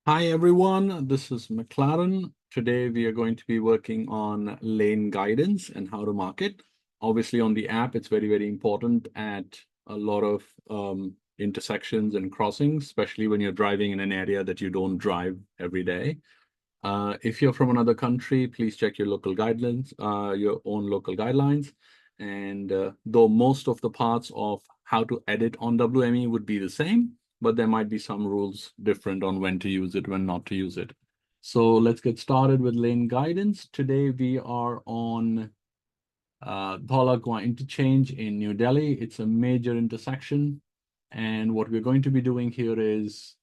Hi everyone, this is McLaren. Today we are going to be working on lane guidance and how to mark it. Obviously on the app, it's very important at a lot of intersections and crossings, especially when you're driving in an area that you don't drive every day. If you're from another country, please check your local guidelines, your own local guidelines. And though most of the parts of how to edit on WME would be the same, but there might be some rules different on when to use it, when not to use it. So let's get started with lane guidance. Today we are on Dholakwa interchange in New Delhi. It's a major intersection. And what we're going to be doing here is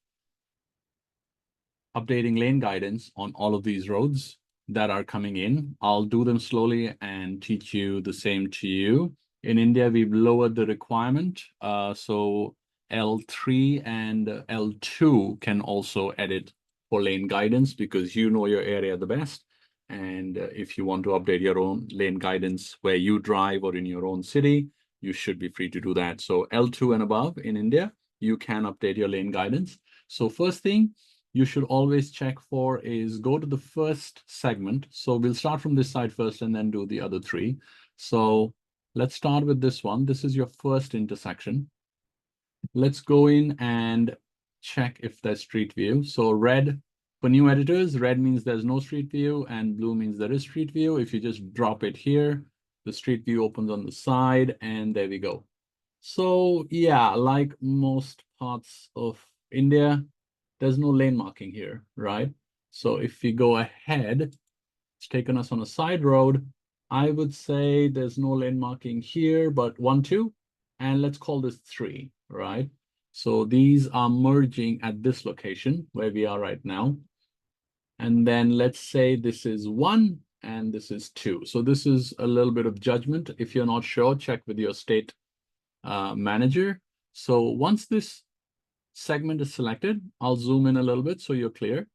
updating lane guidance on all of these roads that are coming in. I'll do them slowly and teach you the same to you. In India, we've lowered the requirement. So L3 and L2 can also edit for lane guidance because you know your area the best. And if you want to update your own lane guidance where you drive or in your own city, you should be free to do that. So L2 and above in India, you can update your lane guidance. So first thing, you should always check for is go to the first segment. So we'll start from this side first and then do the other three. So let's start with this one. This is your first intersection. Let's go in and check if there's street view. So red, for new editors, red means there's no street view and blue means there is street view. If you just drop it here, the street view opens on the side and there we go. So yeah, like most parts of India, there's no lane marking here, right? So if we go ahead, it's taken us on a side road. I would say there's no lane marking here, but 1, 2, and let's call this 3, right? So these are merging at this location where we are right now. And then let's say this is 1 and this is 2. So this is a little bit of judgment. If you're not sure, check with your state manager. So once this segment is selected, I'll zoom in a little bit so you're clear.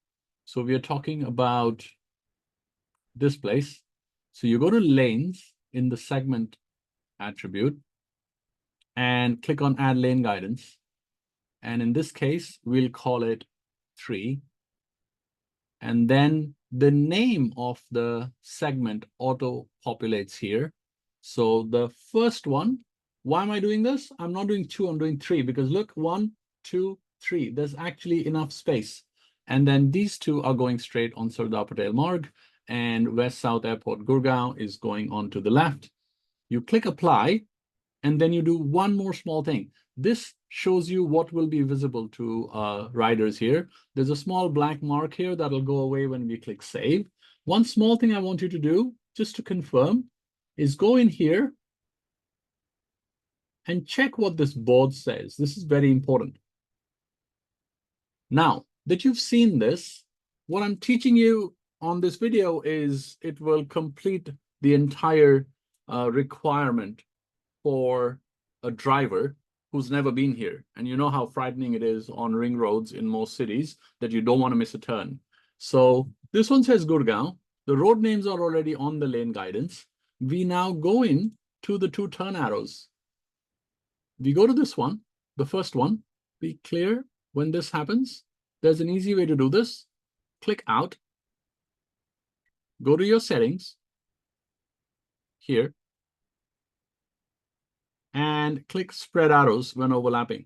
So we are talking about this place. So you go to lanes in the segment attribute and click on add lane guidance. And in this case, we'll call it 3. And then the name of the segment auto populates here. So the first one, why am I doing this? I'm not doing 2, I'm doing 3 because look, 1, 2, 3. There's actually enough space. And then these two are going straight on Sardar Patel Marg, and West South Airport Gurgaon is going on to the left. You click apply, and then you do one more small thing. This shows you what will be visible to riders here. There's a small black mark here that'll go away when we click save. One small thing I want you to do, just to confirm, is go in here and check what this board says. This is very important. Now that you've seen this, what I'm teaching you on this video is it will complete the entire requirement for a driver who's never been here. And you know how frightening it is on ring roads in most cities that you don't want to miss a turn. So this one says Gurgaon. The road names are already on the lane guidance. We now go in to the 2 turn arrows. We go to this one, the first one. Be clear when this happens. There's an easy way to do this. Click out. Go to your settings here and click spread arrows when overlapping.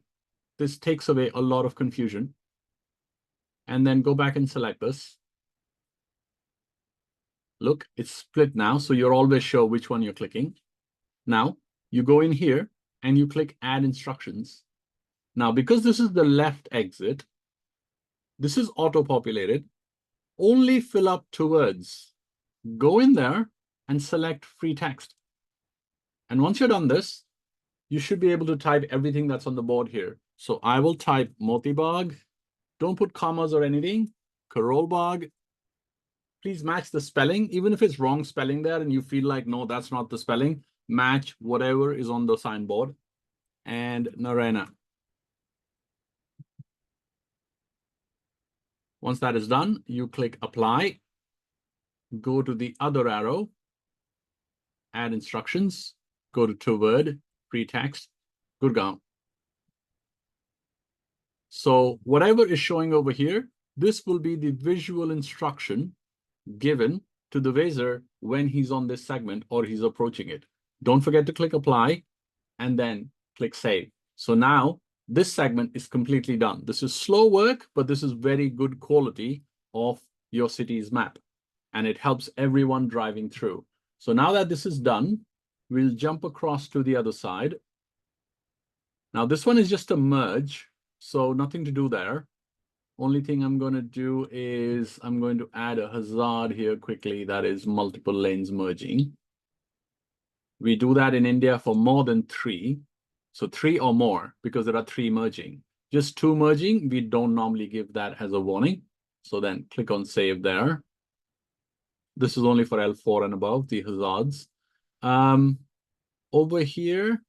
This takes away a lot of confusion. And then go back and select this. Look, it's split now, so you're always sure which one you're clicking. Now, you go in here and you click add instructions. Now, because this is the left exit, this is auto-populated. Only fill up 2 words. Go in there and select free text. And once you're done this, you should be able to type everything that's on the board here. So I will type Moti Bagh. Don't put commas or anything. Karol Bagh. Please match the spelling. Even if it's wrong spelling there and you feel like, no, that's not the spelling, match whatever is on the signboard. And Narayana. Once that is done, you click apply. Go to the other arrow. Add instructions. Go to 2 word, free text, Gurgaon. So whatever is showing over here This will be the visual instruction given to the Wazer when he's on this segment or he's approaching it. Don't forget to click apply and then click save. So now this segment is completely done. This is slow work, but this is very good quality of your city's map. And it helps everyone driving through. So now that this is done, we'll jump across to the other side. Now this one is just a merge, so nothing to do there. Only thing I'm going to do is I'm going to add a hazard here quickly, that is multiple lanes merging. We do that in India for more than 3. So 3 or more, because there are 3 merging. Just 2 merging, we don't normally give that as a warning. So then click on save there. This is only for L4 and above, the hazards. Over here,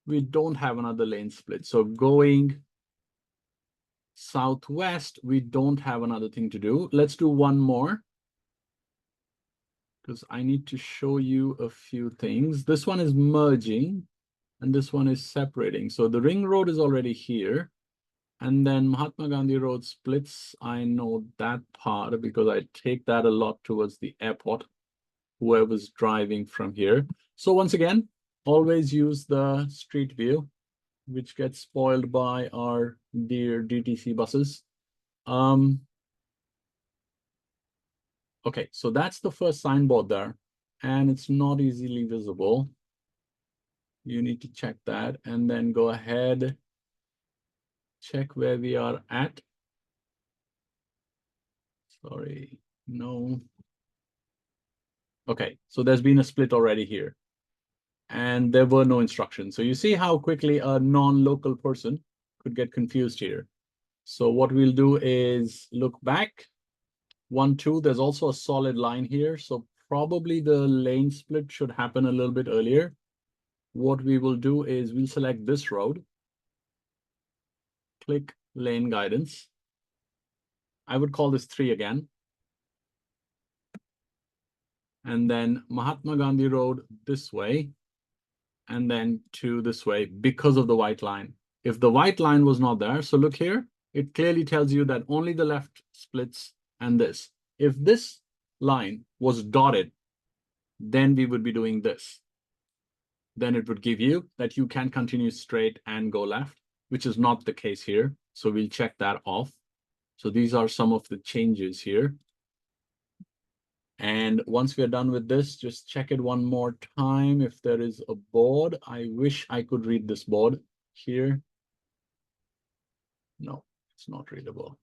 we don't have another lane split. So going southwest, we don't have another thing to do. Let's do one more, because I need to show you a few things. This one is merging, and this one is separating. So the ring road is already here. And then Mahatma Gandhi Road splits. I know that part because I take that a lot towards the airport, whoever's driving from here. So once again, always use the street view, which gets spoiled by our dear DTC buses. Okay, so that's the first signboard there, and it's not easily visible. You need to check that and then go ahead, check where we are at. Sorry, no. Okay, so there's been a split already here, and there were no instructions. So you see how quickly a non-local person could get confused here. So what we'll do is look back. 1, 2, there's also a solid line here. So probably the lane split should happen a little bit earlier. What we will do is we'll select this road, click lane guidance. I would call this 3 again. And then Mahatma Gandhi Road this way, and then 2 this way because of the white line. If the white line was not there, so look here, it clearly tells you that only the left splits and this. If this line was dotted, then we would be doing this. Then it would give you that you can continue straight and go left, which is not the case here. So we'll check that off. So these are some of the changes here. And once we're done with this, just check it one more time. If there is a board, I wish I could read this board here. No, it's not readable.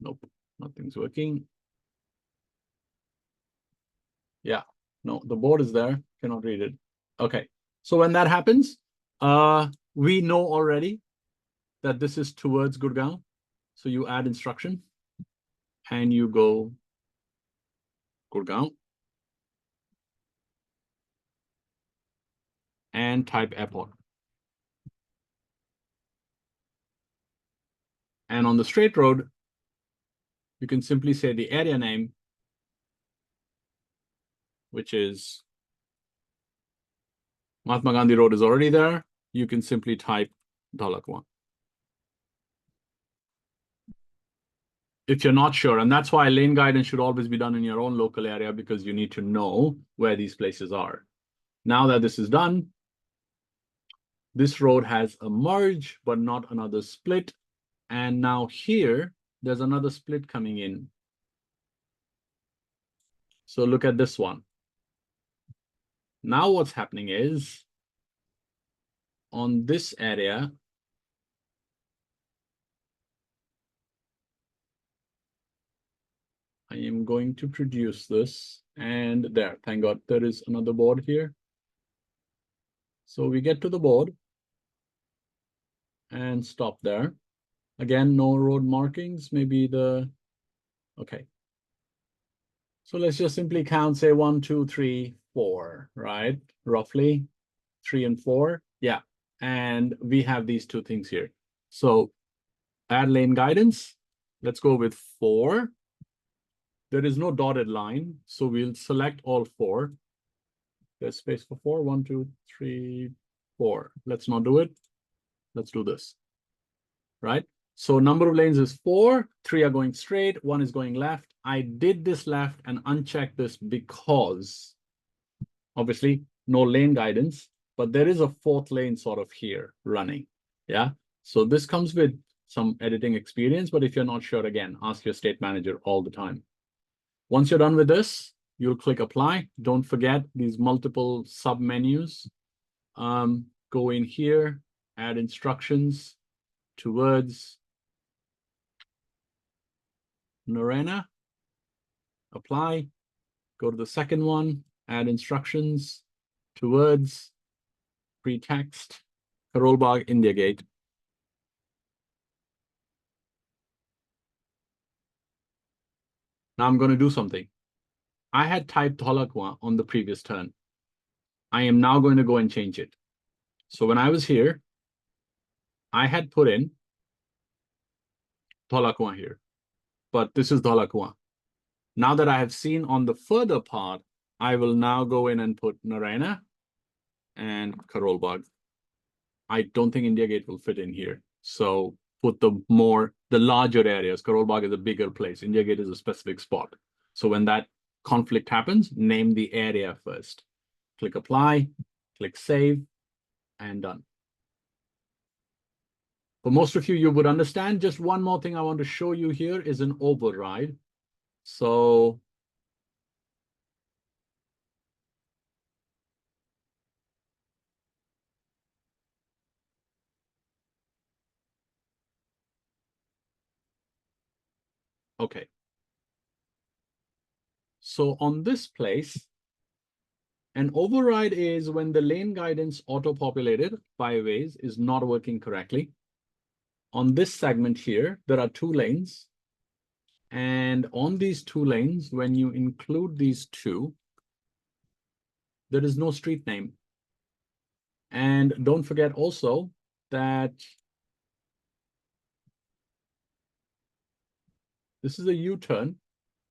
Nope, nothing's working. Yeah, no, the board is there, cannot read it. Okay, so when that happens, we know already that this is towards Gurgaon. So you add instruction and you go Gurgaon and type airport. And on the straight road, you can simply say the area name, which is Mahatma Gandhi Road is already there. You can simply type Dalakwan. If you're not sure, and that's why lane guidance should always be done in your own local area, because you need to know where these places are. Now that this is done, this road has a merge, but not another split. And now here, there's another split coming in. So look at this one. Now what's happening is, on this area, I am going to produce this, and there, thank God, there is another board here. So we get to the board and stop there. Again, no road markings, maybe okay. So let's just simply count, say 1, 2, 3, 4, right? Roughly 3 and 4. Yeah. And we have these 2 things here. So add lane guidance. Let's go with 4. There is no dotted line, so we'll select all 4. There's space for 4. 1, 2, 3, 4. Let's not do it. Let's do this, right? So number of lanes is 4, 3 are going straight, 1 is going left. I did this left and unchecked this because obviously no lane guidance, but there is a 4th lane sort of here running. Yeah. So this comes with some editing experience, but if you're not sure, again, ask your state manager all the time. Once you're done with this, you'll click apply. Don't forget these multiple sub menus. Go in here, add instructions towards Narena, apply, go to the second one, add instructions towards pretext, Karolbagh, India Gate. Now I'm going to do something. I had typed Dholakwa on the previous turn. I am now going to go and change it. So when I was here, I had put in Dholakwa here, but this is Dholakwa. Now that I have seen on the further part, I will now go in and put Narayana and Karolbagh. I don't think India Gate will fit in here. So put the larger areas. Karolbagh is a bigger place. India Gate is a specific spot. So when that conflict happens, name the area first. Click apply, click save, and done. For most of you, you would understand. Just one more thing I want to show you here is an override. So okay. So on this place, an override is when the lane guidance auto-populated by Waze is not working correctly. On this segment here, there are 2 lanes. And on these 2 lanes, when you include these 2, there is no street name. And don't forget also that this is a U-turn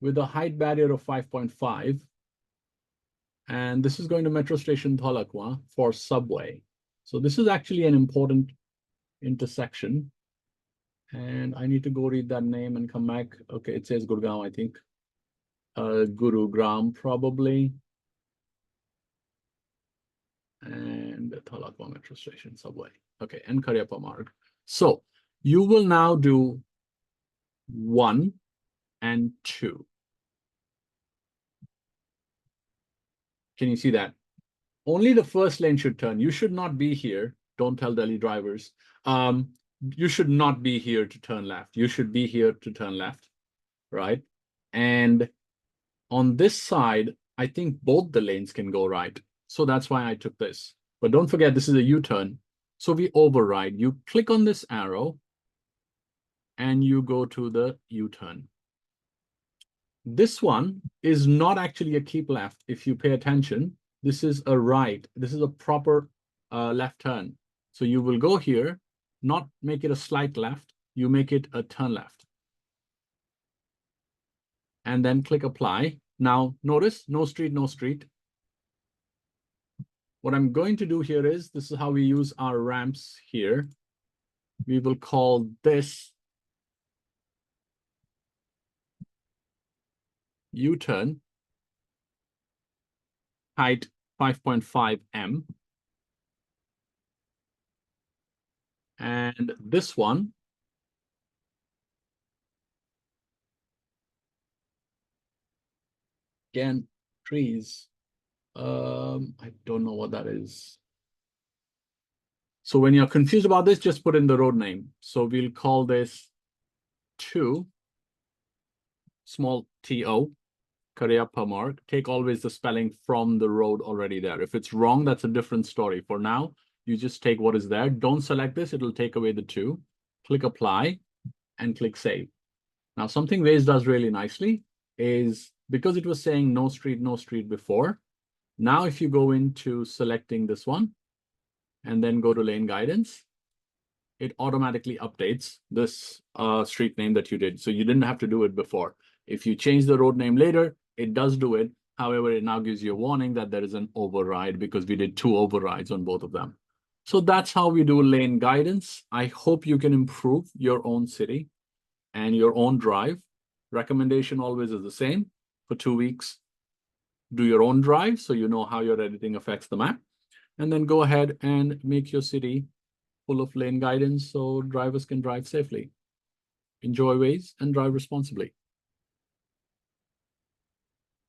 with a height barrier of 5.5. And this is going to Metro Station Dholakwa for subway. So this is actually an important intersection. And I need to go read that name and come back. Okay, it says Gurgaon, I think. Gurugram, probably. And Dholakwa Metro Station subway. Okay, and Karyappa Marg. So you will now do 1 and 2. Can you see that? Only the first lane should turn. You should not be here. Don't tell Delhi drivers. You should not be here to turn left. You should be here to turn left, right? And on this side, I think both the lanes can go right. So that's why I took this. But don't forget, this is a U-turn. So we override. You click on this arrow and you go to the U-turn. This one is not actually a keep left. If you pay attention, this is a right. This is a proper left turn. So you will go here, not make it a slight left. You make it a turn left. And then click apply. Now notice, no street, no street. What I'm going to do here is, this is how we use our ramps here. We will call this U-turn, height 5.5 m. And this one, again, trees. I don't know what that is. So when you're confused about this, just put in the road name. So we'll call this 2, small to, Karyappa Marg. Take always the spelling from the road already there. If it's wrong, that's a different story. For now, you just take what is there. Don't select this. It'll take away the 2. Click apply and click save. Now, something Waze does really nicely is, because it was saying no street before, now if you go into selecting this one and then go to lane guidance, it automatically updates this street name that you did. So you didn't have to do it before. If you change the road name later, it does do it. However, it now gives you a warning that there is an override because we did 2 overrides on both of them. So that's how we do lane guidance. I hope you can improve your own city and your own drive. Recommendation always is the same. For 2 weeks, do your own drive so you know how your editing affects the map. And then go ahead and make your city full of lane guidance so drivers can drive safely. Enjoy Waze and drive responsibly.